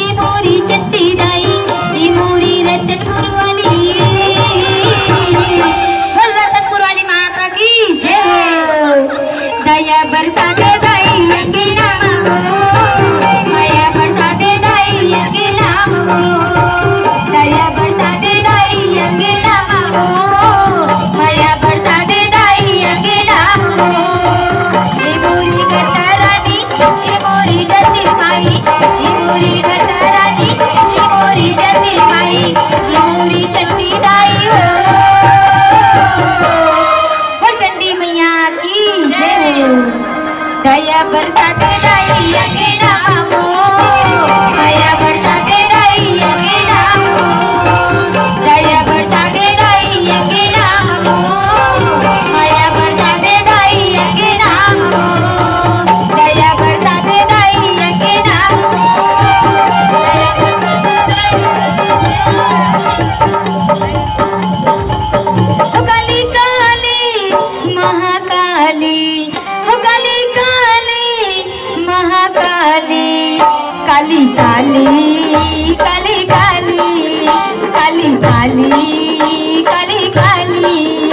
ये मोरी चट्टी दाई, ये मोरी रतनपुर वाली, बोल रतनपुर वाली माता की जय हो। दया बरसा दे दाई यंगे नाम हो, माया बरसा दे दाई यंगे नाम हो, दया बरसा दे दाई यंगे नाम हो, माया बरसा दे दाई यंगे नाम हो। ये मोरी घटारानी, ये मोरी डरती माई, ये मोरी घटारानी, ये मोरी डरती माई, ये मोरी चंडी दाई हो। और चंडी मैया की जय हो। दया बरसा दे दाई यंगे नाम हो, माया बरसा दे दाई यंगे नाम हो, दया बरसा दे दाई यंगे नाम हो, माया बरसा दे दाई यंगे नाम हो, दया बरसा दे दाई यंगे नाम हो, दया बरसा दे दाई। काली काली महाकाली, हो काली काली महाकाली, काली काली काली काली, काली काली काली काली।